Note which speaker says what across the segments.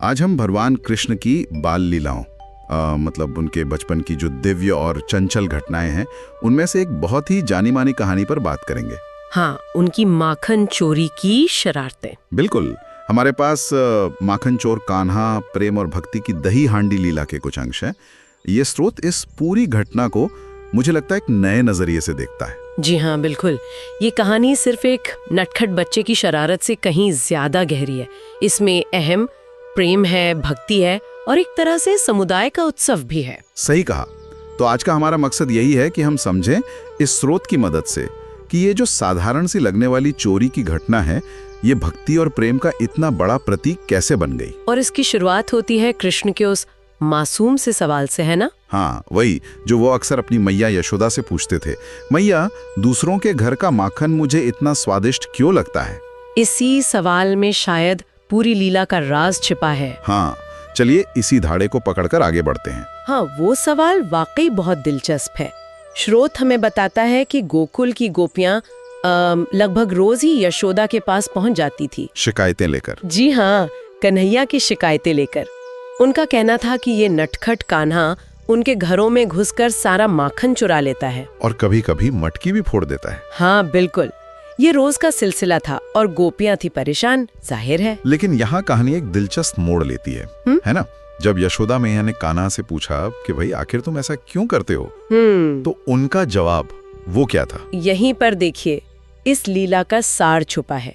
Speaker 1: आज हम भगवान कृष्ण की बाल लीलाओं मतलब उनके बचपन की जो दिव्य और चंचल घटनाएं हैं उनमें से एक बहुत ही जानी मानी कहानी पर बात करेंगे।
Speaker 2: हाँ, उनकी माखन चोरी की शरारतें।
Speaker 1: बिल्कुल। हमारे पास माखन चोर कान्हा, प्रेम और भक्ति की दही हांडी लीला के कुछ अंश हैं। ये स्रोत इस पूरी घटना को मुझे लगता है एक नए नजरिए से देखता है।
Speaker 2: जी हाँ, बिल्कुल। ये कहानी सिर्फ एक नटखट बच्चे की शरारत से कहीं ज्यादा गहरी है। इसमें अहम प्रेम है, भक्ति है और एक तरह से समुदाय का उत्सव भी है।
Speaker 1: सही कहा। तो आज का हमारा मकसद यही है कि हम समझें इस स्रोत की मदद से कि ये जो साधारण सी लगने वाली चोरी की घटना है, ये भक्ति और प्रेम का इतना बड़ा प्रतीक कैसे बन गई।
Speaker 2: और इसकी शुरुआत होती है कृष्ण के उस मासूम से सवाल से, है ना?
Speaker 1: हाँ, वही जो वो अक्सर अपनी मैया यशोदा से पूछते थे। मैया, दूसरों के घर का माखन मुझे इतना स्वादिष्ट क्यों लगता है?
Speaker 2: इसी सवाल में शायद पूरी लीला का राज छिपा है।
Speaker 1: हाँ, चलिए इसी धाड़े को पकड़कर आगे बढ़ते हैं।
Speaker 2: हाँ, वो सवाल वाकई बहुत दिलचस्प है। स्रोत हमें बताता है कि गोकुल की गोपियां लगभग रोज ही यशोदा के पास पहुंच जाती थी,
Speaker 1: शिकायतें लेकर।
Speaker 2: जी हाँ, कन्हैया की शिकायतें लेकर। उनका कहना था कि ये नटखट कान्हा उनके घरों में घुसकर सारा माखन चुरा लेता है
Speaker 1: और कभी कभी मटकी भी फोड़ देता है।
Speaker 2: हाँ बिल्कुल, ये रोज का सिलसिला था और गोपियां थी परेशान, जाहिर है।
Speaker 1: लेकिन यहाँ कहानी एक दिलचस्प मोड़ लेती है ना? जब यशोदा मैया ने कान्हा से पूछा कि भाई आखिर तुम ऐसा क्यों करते हो, तो उनका जवाब वो क्या था?
Speaker 2: यहीं पर देखिए, इस लीला का सार छुपा है।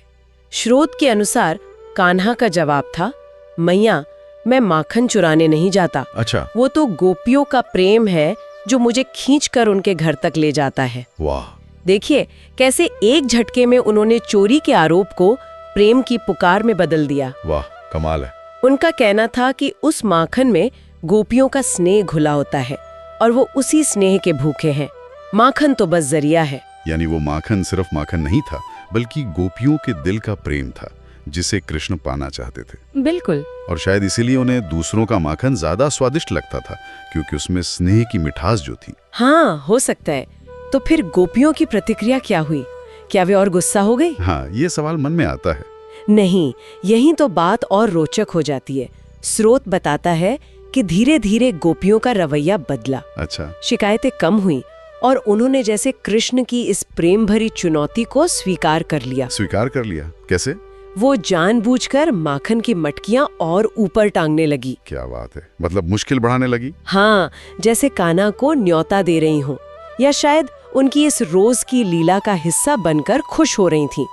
Speaker 2: स्रोत के अनुसार कान्हा का जवाब था, मैया मैं माखन चुराने नहीं जाता।
Speaker 1: अच्छा।
Speaker 2: वो तो गोपियों का प्रेम है जो मुझे खींचकर उनके घर तक ले जाता है।
Speaker 1: वाह!
Speaker 2: देखिए कैसे एक झटके में उन्होंने चोरी के आरोप को प्रेम की पुकार में बदल दिया।
Speaker 1: वाह, कमाल है।
Speaker 2: उनका कहना था कि उस माखन में गोपियों का स्नेह घुला होता है और वो उसी स्नेह के भूखे हैं। माखन तो बस जरिया है।
Speaker 1: यानी वो माखन सिर्फ माखन नहीं था, बल्कि गोपियों के दिल का प्रेम था जिसे कृष्ण पाना चाहते थे।
Speaker 2: बिल्कुल।
Speaker 1: और शायद इसीलिए उन्हें दूसरों का माखन ज्यादा स्वादिष्ट लगता था, क्योंकि उसमें स्नेह की मिठास जो थी।
Speaker 2: हाँ, हो सकता है। तो फिर गोपियों की प्रतिक्रिया क्या हुई? क्या वे और गुस्सा हो गई?
Speaker 1: हाँ, ये सवाल मन में आता है।
Speaker 2: नहीं, यही तो बात और रोचक हो जाती है। स्रोत बताता है कि धीरे धीरे गोपियों का रवैया बदला।
Speaker 1: अच्छा।
Speaker 2: शिकायतें कम हुई और उन्होंने जैसे कृष्ण की इस प्रेम भरी चुनौती को स्वीकार कर लिया।
Speaker 1: स्वीकार कर लिया? कैसे?
Speaker 2: वो जानबूझकर माखन की मटकियां और ऊपर टांगने लगी।
Speaker 1: क्या बात है, मतलब मुश्किल बढ़ाने लगी।
Speaker 2: हाँ, जैसे कान्हा को न्योता दे रही हूँ, या शायद उनकी इस रोज की लीला का हिस्सा बनकर खुश हो रही थीं।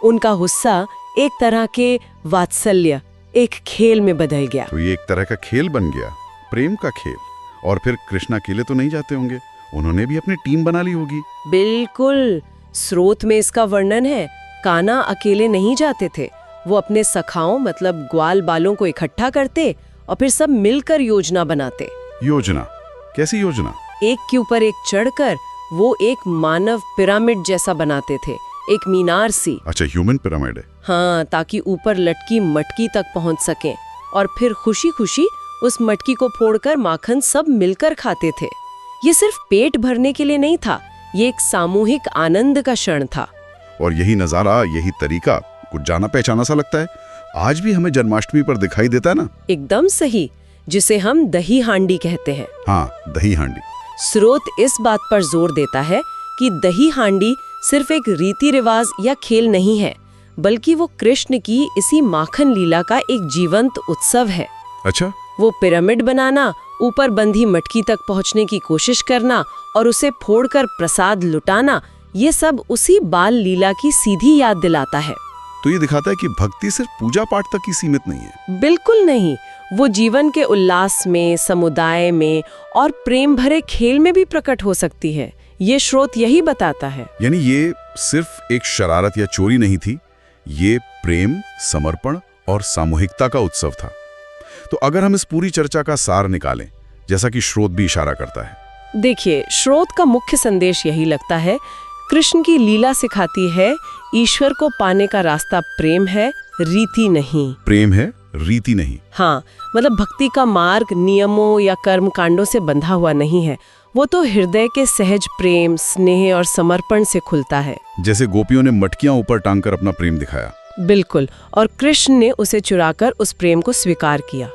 Speaker 2: उनका गुस्सा एक तरह के वात्सल्य, एक खेल में बदल गया।
Speaker 1: तो ये एक तरह का खेल बन गया, प्रेम का खेल। और फिर कृष्ण अकेले तो नहीं जाते होंगे, उन्होंने भी अपनी टीम बना ली होगी।
Speaker 2: बिल्कुल, स्रोत में इसका वर्णन है। कान्हा अकेले नहीं जाते थे, वो अपने सखाओं मतलब ग्वाल बालों को इकट्ठा करते और फिर सब मिलकर योजना बनाते।
Speaker 1: योजना? कैसी योजना?
Speaker 2: एक के ऊपर एक चढ़कर वो एक मानव पिरामिड जैसा बनाते थे, एक मीनार सी।
Speaker 1: अच्छा, ह्यूमन पिरामिड है।
Speaker 2: हाँ, ताकि ऊपर लटकी मटकी तक पहुंच सकें और फिर खुशी खुशी उस मटकी को फोड़कर माखन सब मिलकर खाते थे। ये सिर्फ पेट भरने के लिए नहीं था, ये एक सामूहिक आनंद का क्षण था।
Speaker 1: और यही नजारा, यही तरीका कुछ जाना पहचाना सा लगता है। आज भी हमें जन्माष्टमी पर दिखाई देता है ना?
Speaker 2: एकदम सही, जिसे हम दही हांडी कहते हैं।
Speaker 1: हाँ, दही हांडी।
Speaker 2: स्रोत इस बात पर जोर देता है कि दही हांडी सिर्फ एक रीति रिवाज या खेल नहीं है, बल्कि वो कृष्ण की इसी माखन लीला का एक जीवंत उत्सव है।
Speaker 1: अच्छा।
Speaker 2: वो पिरामिड बनाना, ऊपर बंधी मटकी तक पहुंचने की कोशिश करना और उसे फोड़कर प्रसाद लुटाना, ये सब उसी बाल लीला की सीधी याद दिलाता है।
Speaker 1: तो ये दिखाता है कि भक्ति सिर्फ पूजा पाठ तक ही सीमित नहीं है।
Speaker 2: बिल्कुल नहीं, वो जीवन के उल्लास में, समुदाय में और प्रेम भरे खेल में भी प्रकट हो सकती है। ये स्रोत यही बताता है।
Speaker 1: यानी ये सिर्फ एक शरारत या चोरी नहीं थी, ये प्रेम, समर्पण और सामूहिकता का उत्सव था। तो अगर हम इस पूरी चर्चा का सार निकालें, जैसा कि स्रोत भी इशारा करता है।
Speaker 2: देखिए, स्रोत का मुख्य संदेश यही लगता है, कृष्ण की लीला सिखाती है ईश्वर को पाने का रास्ता प्रेम है, रीति नहीं।
Speaker 1: प्रेम है, रीति नहीं।
Speaker 2: हाँ, मतलब भक्ति का मार्ग नियमों या कर्म कांडों से बंधा हुआ नहीं है, वो तो हृदय के सहज प्रेम, स्नेह और समर्पण से खुलता है।
Speaker 1: जैसे गोपियों ने मटकियां ऊपर टांगकर अपना प्रेम दिखाया।
Speaker 2: बिल्कुल, और कृष्ण ने उसे चुराकर उस प्रेम को स्वीकार किया।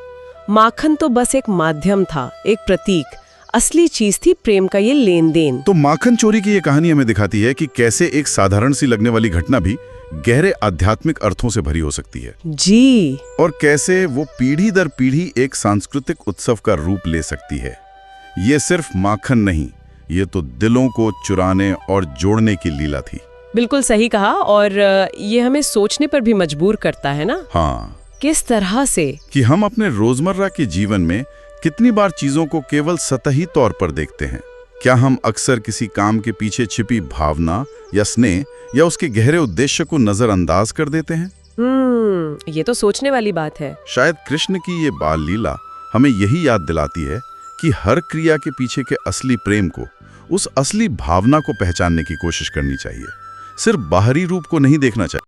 Speaker 2: माखन तो बस एक माध्यम था, एक प्रतीक। असली चीज थी प्रेम का ये लेन देन।
Speaker 1: तो माखन चोरी की ये कहानी हमें दिखाती है कि कैसे एक साधारण सी लगने वाली घटना भी गहरे आध्यात्मिक अर्थों से भरी हो सकती है
Speaker 2: जी।
Speaker 1: और कैसे वो पीढ़ी दर पीढ़ी एक सांस्कृतिक उत्सव का रूप ले सकती है। ये सिर्फ माखन नहीं, ये तो दिलों को चुराने और जोड़ने की लीला थी।
Speaker 2: बिल्कुल सही कहा, और ये हमें सोचने पर भी मजबूर करता है ना।
Speaker 1: हाँ,
Speaker 2: किस तरह से
Speaker 1: कि हम अपने रोजमर्रा के जीवन में कितनी बार चीजों को केवल सतही तौर पर देखते हैं। क्या हम अक्सर किसी काम के पीछे छिपी भावना या स्नेह या उसके गहरे उद्देश्य को नजरअंदाज कर देते हैं?
Speaker 2: ये तो सोचने वाली बात है।
Speaker 1: शायद कृष्ण की ये बाल लीला हमें यही याद दिलाती है कि हर क्रिया के पीछे के असली प्रेम को, उस असली भावना को पहचानने की कोशिश करनी चाहिए। सिर्फ बाहरी रूप को नहीं देखना चाहिए।